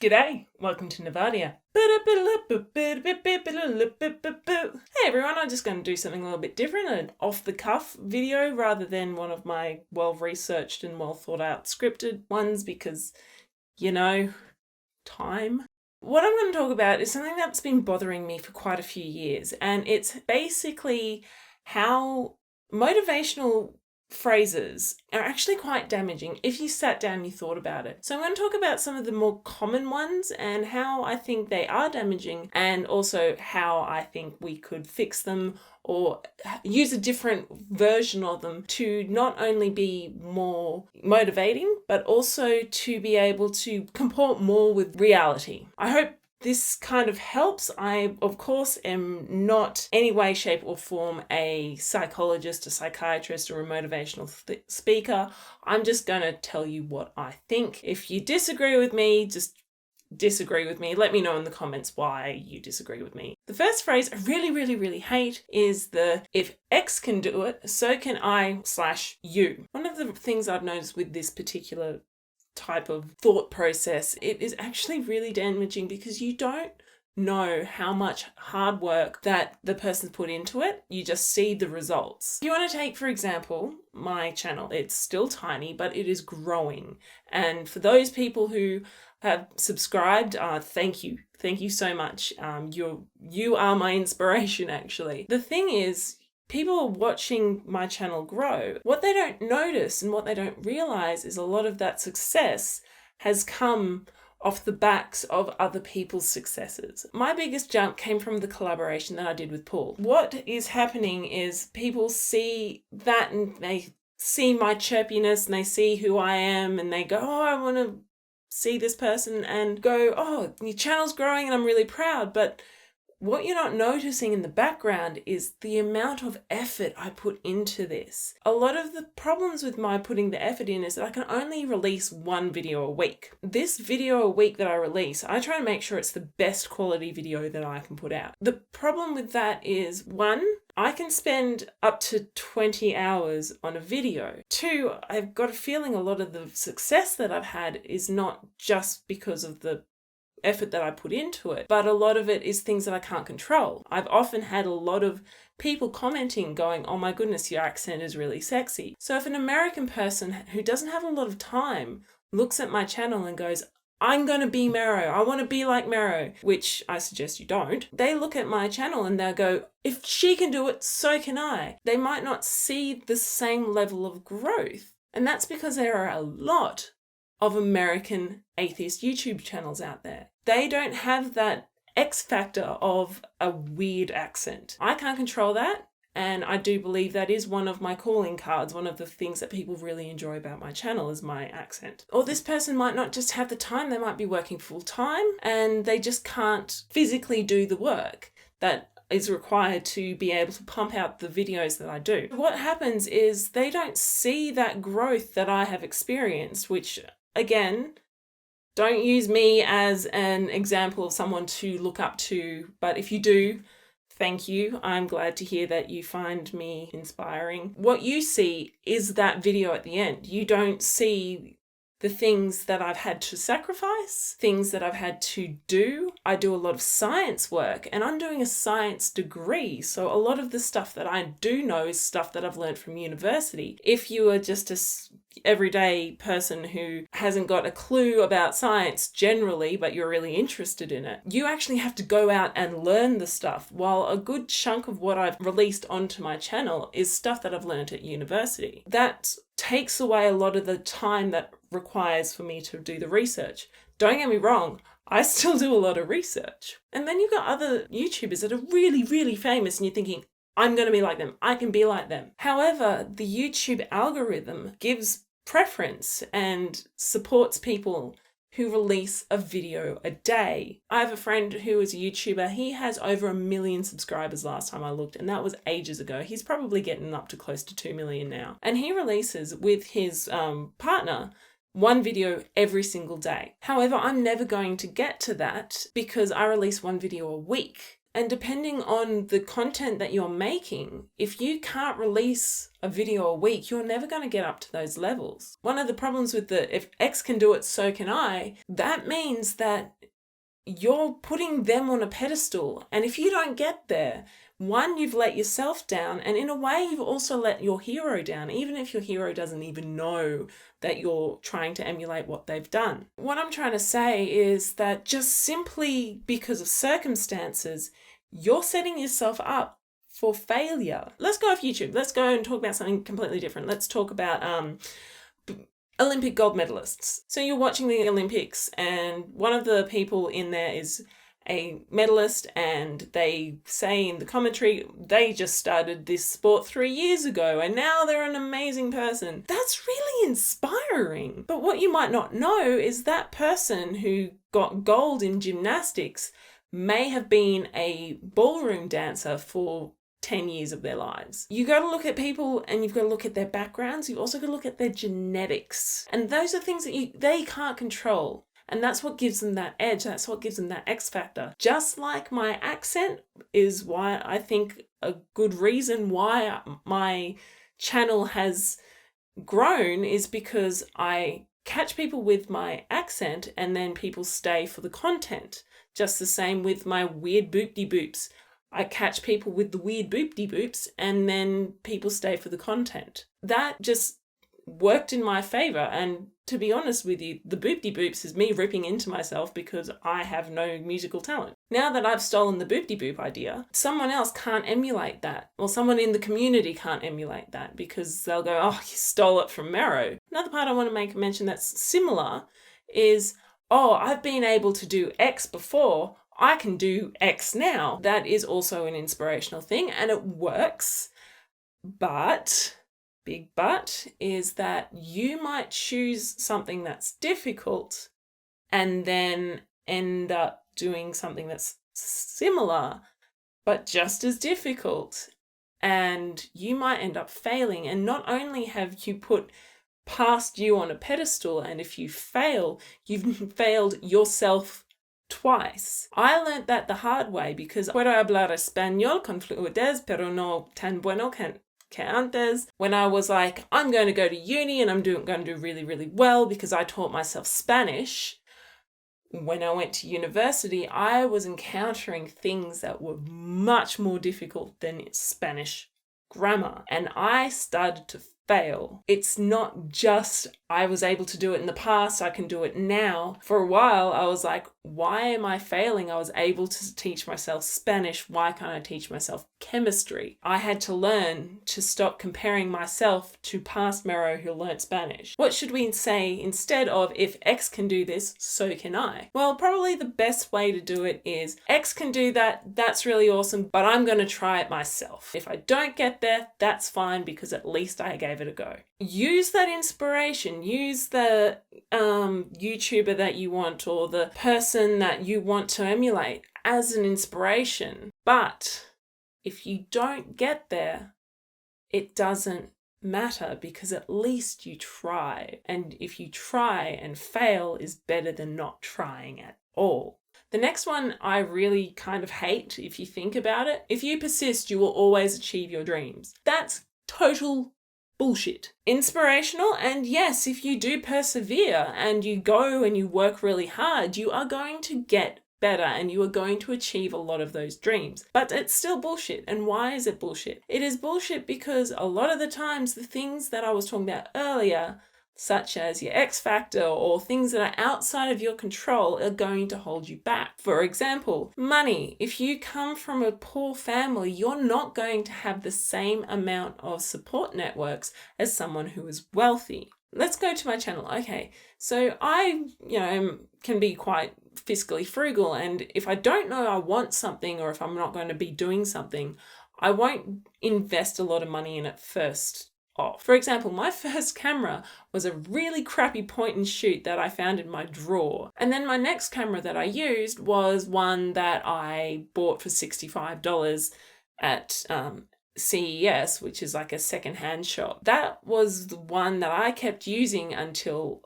G'day, welcome to Navadia. Hey everyone, I'm just going to do something a little bit different, an off-the-cuff video rather than one of my well-researched and well-thought-out scripted ones because, time. What I'm going to talk about is something that's been bothering me for quite a few years, and it's basically how motivational phrases are actually quite damaging if you sat down and you thought about it. So I'm going to talk about some of the more common ones and how I think they are damaging, and also how I think we could fix them or use a different version of them to not only be more motivating, but also to be able to comport more with reality. I hope this kind of helps. I, of course, am not any way, shape or form a psychologist, a psychiatrist or a motivational speaker. I'm just going to tell you what I think. If you disagree with me, just disagree with me. Let me know in the comments why you disagree with me. The first phrase I really hate is if X can do it, so can I/you. One of the things I've noticed with this particular type of thought process, it is actually really damaging because you don't know how much hard work that the person's put into it. You just see the results. If you want to take, for example, my channel, it's still tiny, but it is growing. And for those people who have subscribed, thank you. Thank you so much. You are my inspiration, actually. The thing is, people are watching my channel grow. What they don't notice and what they don't realize is a lot of that success has come off the backs of other people's successes. My biggest jump came from the collaboration that I did with Paul. What is happening is people see that and they see my chirpiness and they see who I am and they go, oh, I want to see this person, and go, oh, your channel's growing and I'm really proud. But what you're not noticing in the background is the amount of effort I put into this. A lot of the problems with my putting the effort in is that I can only release one video a week. This video a week that I release, I try to make sure it's the best quality video that I can put out. The problem with that is, one, I can spend up to 20 hours on a video. Two, I've got a feeling a lot of the success that I've had is not just because of the effort that I put into it, but a lot of it is things that I can't control. I've often had a lot of people commenting going, oh my goodness, your accent is really sexy. So if an American person who doesn't have a lot of time looks at my channel and goes, I'm going to be Mero, I want to be like Mero, which I suggest you don't, they look at my channel and they'll go, if she can do it, so can I. They might not see the same level of growth. And that's because there are a lot of American atheist YouTube channels out there. They don't have that X factor of a weird accent. I can't control that, and I do believe that is one of my calling cards. One of the things that people really enjoy about my channel is my accent. Or this person might not just have the time, they might be working full time and they just can't physically do the work that is required to be able to pump out the videos that I do. What happens is they don't see that growth that I have experienced, which, again, don't use me as an example of someone to look up to, but if you do, thank you. I'm glad to hear that you find me inspiring. What you see is that video at the end. You don't see the things that I've had to sacrifice, things that I've had to do. I do a lot of science work and I'm doing a science degree. So a lot of the stuff that I do know is stuff that I've learned from university. If you are just a everyday person who hasn't got a clue about science generally, but you're really interested in it, you actually have to go out and learn the stuff, while a good chunk of what I've released onto my channel is stuff that I've learned at university. That takes away a lot of the time that requires for me to do the research. Don't get me wrong, I still do a lot of research. And then you've got other YouTubers that are really famous and you're thinking, I'm going to be like them. I can be like them. However, the YouTube algorithm gives preference and supports people who release a video a day. I have a friend who is a YouTuber. He has over 1 million subscribers last time I looked, and that was ages ago. He's probably getting up to close to 2 million now. And he releases with his partner one video every single day. However, I'm never going to get to that because I release one video a week. And depending on the content that you're making, if you can't release a video a week, you're never going to get up to those levels. One of the problems with if X can do it, so can I, that means that you're putting them on a pedestal. And if you don't get there, one, you've let yourself down, and in a way, you've also let your hero down, even if your hero doesn't even know that you're trying to emulate what they've done. What I'm trying to say is that just simply because of circumstances, you're setting yourself up for failure. Let's go off YouTube. Let's go and talk about something completely different. Let's talk about Olympic gold medalists. So you're watching the Olympics, and one of the people in there is a medalist, and they say in the commentary, they just started this sport 3 years ago and now they're an amazing person. That's really inspiring. But what you might not know is that person who got gold in gymnastics may have been a ballroom dancer for 10 years of their lives. You got to look at people, and you've got to look at their backgrounds. You've also got to look at their genetics. And those are things that they can't control. And that's what gives them that edge. That's what gives them that X factor. Just like my accent is why I think a good reason why my channel has grown is because I catch people with my accent and then people stay for the content. Just the same with my weird boop-de-boops. I catch people with the weird boop-de-boops and then people stay for the content. That just worked in my favor. And to be honest with you, the boop-de-boops is me ripping into myself because I have no musical talent. Now that I've stolen the boop-de-boop idea, someone else can't emulate that. Or someone in the community can't emulate that because they'll go, oh, you stole it from Mero. Another part I want to make a mention that's similar is, oh, I've been able to do X before, I can do X now. That is also an inspirational thing and it works, but big but is that you might choose something that's difficult and then end up doing something that's similar but just as difficult, and you might end up failing. And not only have you put past you on a pedestal, and if you fail, you've failed yourself twice. I learned that the hard way because puedo hablar español con fluidez, pero no tan bueno que antes. When I was like, I'm going to go to uni and I'm going to do really, really well because I taught myself Spanish. When I went to university, I was encountering things that were much more difficult than Spanish grammar, and I started to fail. It's not just I was able to do it in the past, I can do it now. For a while, I was like, why am I failing? I was able to teach myself Spanish. Why can't I teach myself chemistry? I had to learn to stop comparing myself to past Mero who learnt Spanish. What should we say instead of, if X can do this, so can I? Well, probably the best way to do it is X can do that. That's really awesome, but I'm going to try it myself. If I don't get there, that's fine because at least I gave it a go. Use that inspiration. Use the YouTuber that you want or the person that you want to emulate as an inspiration. But if you don't get there, it doesn't matter because at least you try. And if you try and fail is better than not trying at all. The next one I really kind of hate if you think about it. If you persist, you will always achieve your dreams. That's total bullshit. Inspirational, and yes, if you do persevere and you go and you work really hard, you are going to get better and you are going to achieve a lot of those dreams. But it's still bullshit. And why is it bullshit? It is bullshit because a lot of the times the things that I was talking about earlier, such as your X factor or things that are outside of your control, are going to hold you back. For example, money. If you come from a poor family, you're not going to have the same amount of support networks as someone who is wealthy. Let's go to my channel. Okay, so I, can be quite fiscally frugal, and if I don't know I want something or if I'm not going to be doing something, I won't invest a lot of money in it first off. For example, my first camera was a really crappy point and shoot that I found in my drawer. And then my next camera that I used was one that I bought for $65 at CES, which is like a secondhand shop. That was the one that I kept using until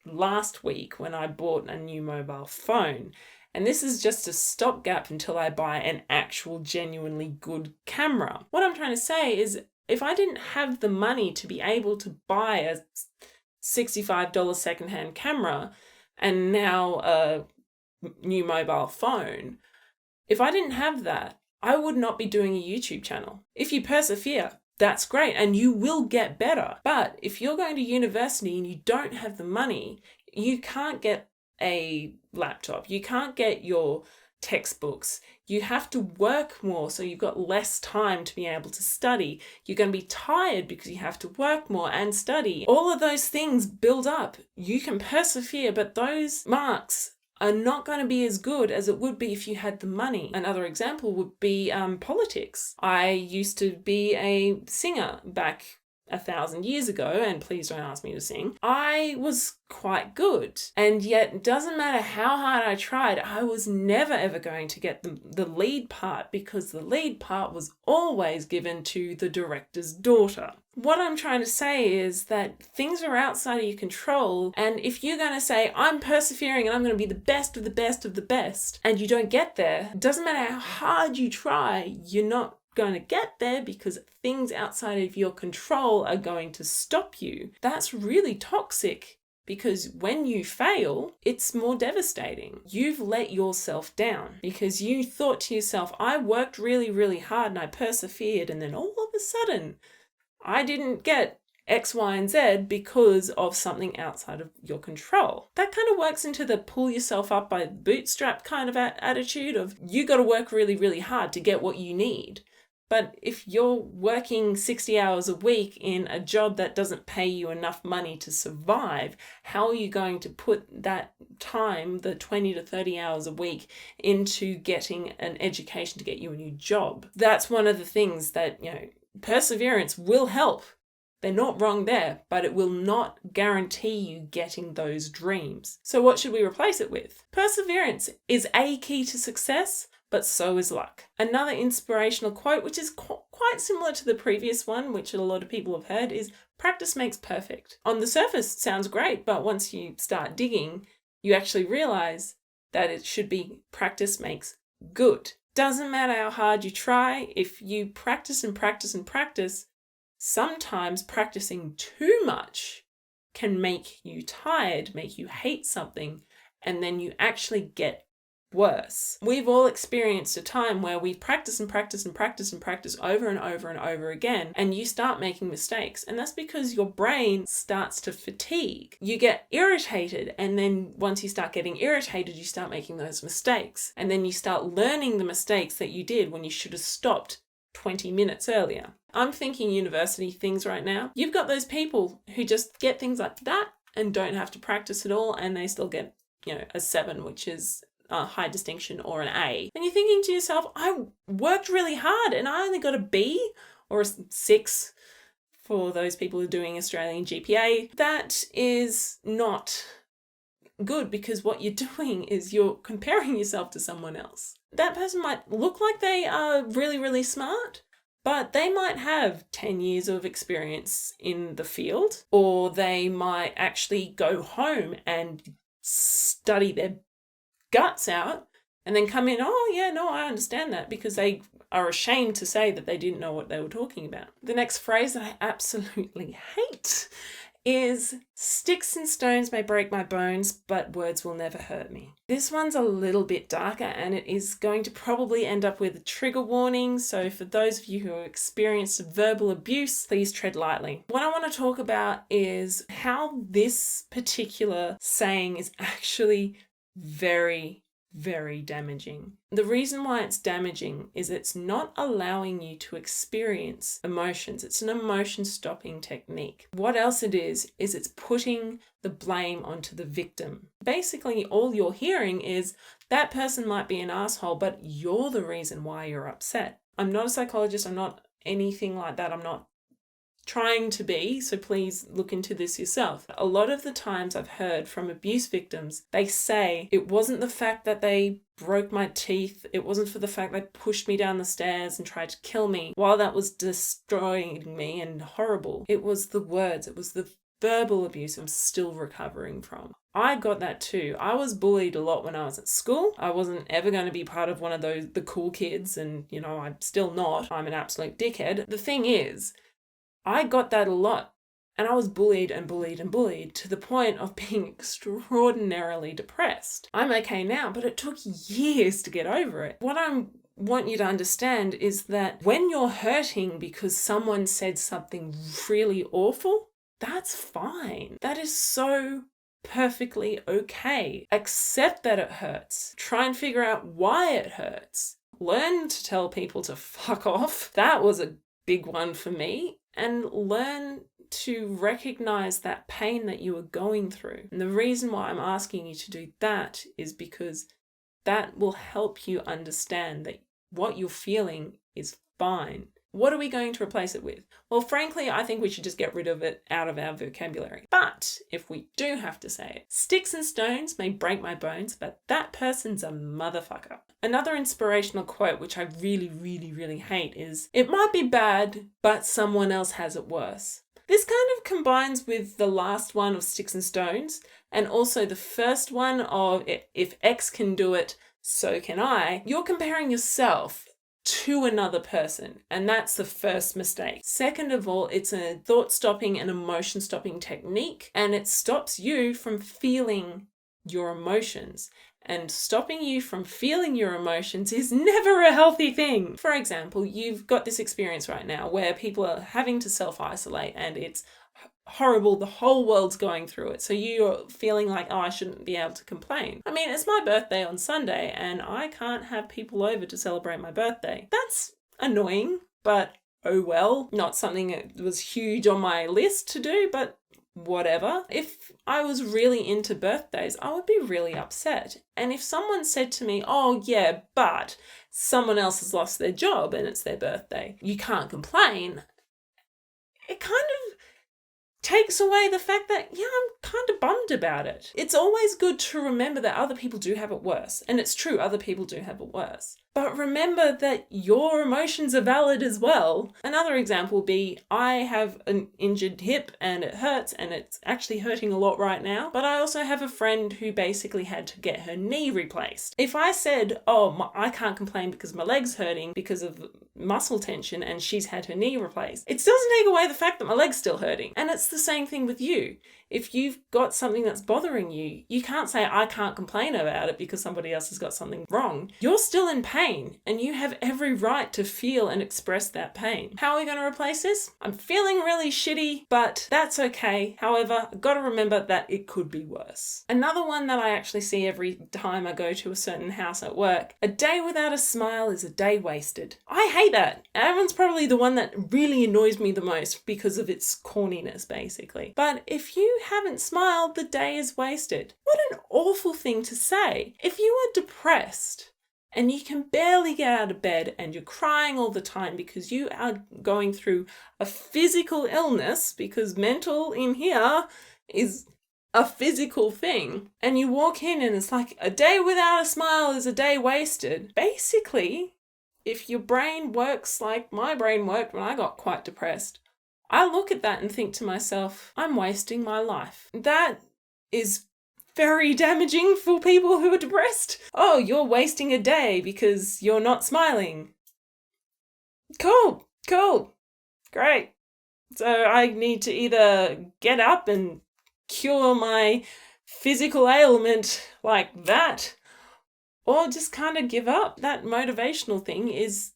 last week when I bought a new mobile phone. And this is just a stopgap until I buy an actual genuinely good camera. What I'm trying to say is, if I didn't have the money to be able to buy a $65 secondhand camera and now a new mobile phone, if I didn't have that, I would not be doing a YouTube channel. If you persevere, that's great, and you will get better. But if you're going to university and you don't have the money, you can't get a laptop, you can't get your textbooks, you have to work more, so you've got less time to be able to study. You're going to be tired because you have to work more and study. All of those things build up. You can persevere, but those marks are not going to be as good as it would be if you had the money. Another example would be politics. I used to be a singer back 1,000 years ago, and please don't ask me to sing. I was quite good, and yet it doesn't matter how hard I tried, I was never ever going to get the lead part, because the lead part was always given to the director's daughter. What I'm trying to say is that things are outside of your control, and if you're going to say, I'm persevering and I'm going to be the best of the best of the best, and you don't get there, it doesn't matter how hard you try, you're not going to get there, because things outside of your control are going to stop you. That's really toxic, because when you fail, it's more devastating. You've let yourself down because you thought to yourself, I worked really, really hard and I persevered, and then all of a sudden I didn't get X, Y, and Z because of something outside of your control. That kind of works into the pull yourself up by the bootstrap kind of attitude of, you got to work really, really hard to get what you need. But if you're working 60 hours a week in a job that doesn't pay you enough money to survive, how are you going to put that time, the 20 to 30 hours a week, into getting an education to get you a new job? That's one of the things that, perseverance will help. They're not wrong there, but it will not guarantee you getting those dreams. So what should we replace it with? Perseverance is a key to success, but so is luck. Another inspirational quote, which is quite similar to the previous one, which a lot of people have heard, is practice makes perfect. On the surface, it sounds great, but once you start digging, you actually realize that it should be practice makes good. Doesn't matter how hard you try, if you practice and practice and practice, sometimes practicing too much can make you tired, make you hate something, and then you actually get worse. We've all experienced a time where we practice and practice and practice and practice over and over and over again, and you start making mistakes, and that's because your brain starts to fatigue. You get irritated, and then once you start getting irritated, you start making those mistakes, and then you start learning the mistakes that you did when you should have stopped 20 minutes earlier. I'm thinking university things right now. You've got those people who just get things like that and don't have to practice at all, and they still get, a 7, which is a high distinction, or an A. And you're thinking to yourself, I worked really hard and I only got a B or a 6 for those people who are doing Australian GPA. That is not good, because what you're doing is you're comparing yourself to someone else. That person might look like they are really, really smart, but they might have 10 years of experience in the field, or they might actually go home and study their guts out and then come in, I understand that, because they are ashamed to say that they didn't know what they were talking about. The next phrase that I absolutely hate is, sticks and stones may break my bones, but words will never hurt me. This one's a little bit darker, and it is going to probably end up with a trigger warning. So for those of you who have experienced verbal abuse, please tread lightly. What I want to talk about is how this particular saying is actually very, very damaging. The reason why it's damaging is it's not allowing you to experience emotions. It's an emotion stopping technique. What else it is it's putting the blame onto the victim. Basically, all you're hearing is, that person might be an asshole, but you're the reason why you're upset. I'm not a psychologist. I'm not anything like that. I'm not trying to be, so please look into this yourself. A lot of the times I've heard from abuse victims, they say, it wasn't the fact that they broke my teeth, it wasn't for the fact they pushed me down the stairs and tried to kill me. While that was destroying me and horrible, it was the words, it was the verbal abuse I'm still recovering from. I got that too. I was bullied a lot when I was at school. I wasn't ever going to be part of one of the cool kids, and I'm still not. I'm an absolute dickhead. The thing is, I got that a lot, and I was bullied and bullied and bullied to the point of being extraordinarily depressed. I'm okay now, but it took years to get over it. What I want you to understand is that when you're hurting because someone said something really awful, that's fine. That is so perfectly okay. Accept that it hurts. Try and figure out why it hurts. Learn to tell people to fuck off. That was a big one for me. And learn to recognize that pain that you are going through. And the reason why I'm asking you to do that is because that will help you understand that what you're feeling is fine. What are we going to replace it with? Well, frankly, I think we should just get rid of it out of our vocabulary. But if we do have to say it, sticks and stones may break my bones, but that person's a motherfucker. Another inspirational quote, which I really, really, really hate, is, "It might be bad, but someone else has it worse." This kind of combines with the last one of sticks and stones, and also the first one of if X can do it, so can I. You're comparing yourself to another person, and that's the first mistake. Second of all, it's a thought-stopping and emotion-stopping technique, and it stops you from feeling your emotions. And stopping you from feeling your emotions is never a healthy thing. For example, you've got this experience right now where people are having to self-isolate and it's horrible, the whole world's going through it. So you're feeling like, oh, I shouldn't be able to complain. I mean, it's my birthday on Sunday and I can't have people over to celebrate my birthday. That's annoying, but oh well. Not something that was huge on my list to do, but whatever. If I was really into birthdays, I would be really upset. And if someone said to me, oh yeah, but someone else has lost their job and it's their birthday, you can't complain, it kind of takes away the fact that, yeah, I'm kind of bummed about it. It's always good to remember that other people do have it worse. And it's true, other people do have it worse. But remember that your emotions are valid as well. Another example would be, I have an injured hip and it hurts and it's actually hurting a lot right now. But I also have a friend who basically had to get her knee replaced. If I said, oh, I can't complain because my leg's hurting because of muscle tension and she's had her knee replaced, it doesn't take away the fact that my leg's still hurting. And it's the same thing with you. If you've got something that's bothering you, you can't say, I can't complain about it because somebody else has got something wrong. You're still in pain and you have every right to feel and express that pain. How are we going to replace this? I'm feeling really shitty, but that's okay. However, I've got to remember that it could be worse. Another one that I actually see every time I go to a certain house at work, a day without a smile is a day wasted. I hate that. That one's probably the one that really annoys me the most because of its corniness, basically. But if you haven't smiled, the day is wasted. What an awful thing to say. If you are depressed and you can barely get out of bed and you're crying all the time because you are going through a physical illness, because mental in here is a physical thing, and you walk in and it's like a day without a smile is a day wasted. Basically, if your brain works like my brain worked when I got quite depressed, I look at that and think to myself, I'm wasting my life. That is very damaging for people who are depressed. Oh, you're wasting a day because you're not smiling. Cool, great. So I need to either get up and cure my physical ailment like that, or just kind of give up. That motivational thing is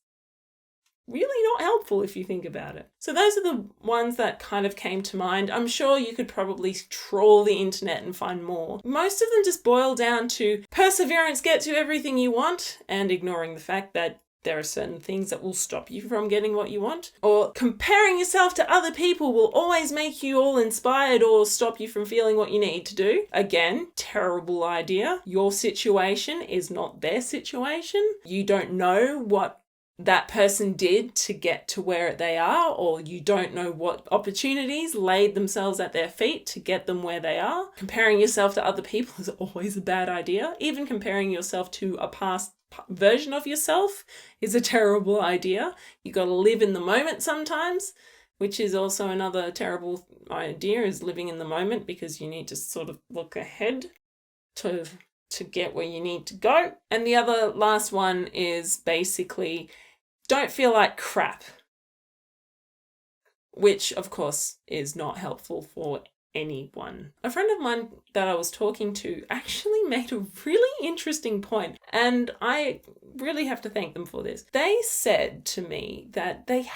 really not helpful if you think about it. So those are the ones that kind of came to mind. I'm sure you could probably trawl the internet and find more. Most of them just boil down to perseverance gets you everything you want, and ignoring the fact that there are certain things that will stop you from getting what you want. Or comparing yourself to other people will always make you all inspired or stop you from feeling what you need to do. Again, terrible idea. Your situation is not their situation. You don't know what that person did to get to where they are, or you don't know what opportunities laid themselves at their feet to get them where they are. Comparing yourself to other people is always a bad idea. Even comparing yourself to a past version of yourself is a terrible idea. You got to live in the moment sometimes. which is also another terrible idea, is living in the moment, because you need to sort of look ahead to get where you need to go. And the other last one is basically don't feel like crap, which of course is not helpful for anyone. A friend of mine that I was talking to actually made a really interesting point, and I really have to thank them for this. They said to me that they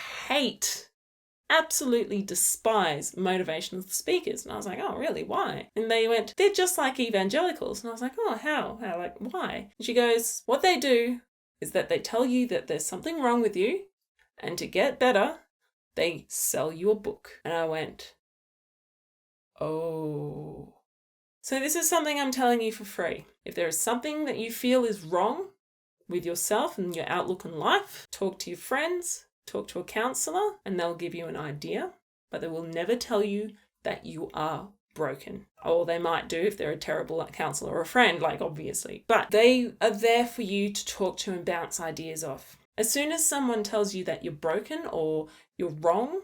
absolutely despise motivational speakers. And I was like, oh, really? Why? And they went, they're just like evangelicals. And I was like, oh, how? Like, why? And she goes, what they do is that they tell you that there's something wrong with you, and to get better, they sell you a book. And I went, oh. So this is something I'm telling you for free. If there is something that you feel is wrong with yourself and your outlook on life, talk to your friends, talk to a counsellor, and they'll give you an idea, but they will never tell you that you are broken. Or they might do if they're a terrible counsellor or a friend, like, obviously. But they are there for you to talk to and bounce ideas off. As soon as someone tells you that you're broken or you're wrong,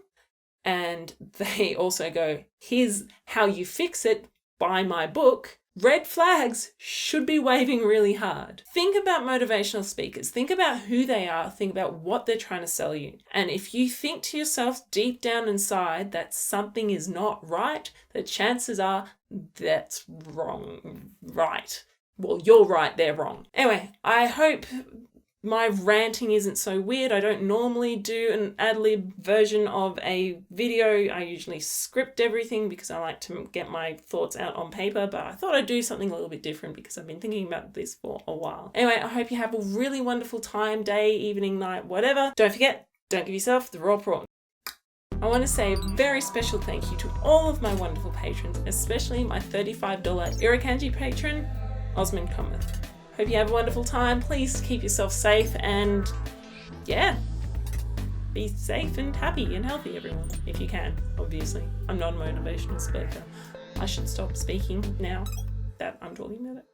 and they also go, here's how you fix it, buy my book, red flags should be waving really hard. Think about motivational speakers. Think about who they are. Think about what they're trying to sell you. And if you think to yourself deep down inside that something is not right, the chances are that's wrong. Right. Well, you're right, they're wrong. Anyway, I hope my ranting isn't so weird. I don't normally do an ad-lib version of a video. I usually script everything because I like to get my thoughts out on paper, but I thought I'd do something a little bit different because I've been thinking about this for a while. Anyway, I hope you have a really wonderful time, day, evening, night, whatever. Don't forget, don't give yourself the raw prawn. I want to say a very special thank you to all of my wonderful patrons, especially my $35 Irukandji patron, Osmond Cometh. Hope you have a wonderful time. Please keep yourself safe and, yeah, be safe and happy and healthy, everyone, if you can, obviously. I'm not a motivational speaker. I should stop speaking now that I'm talking about it.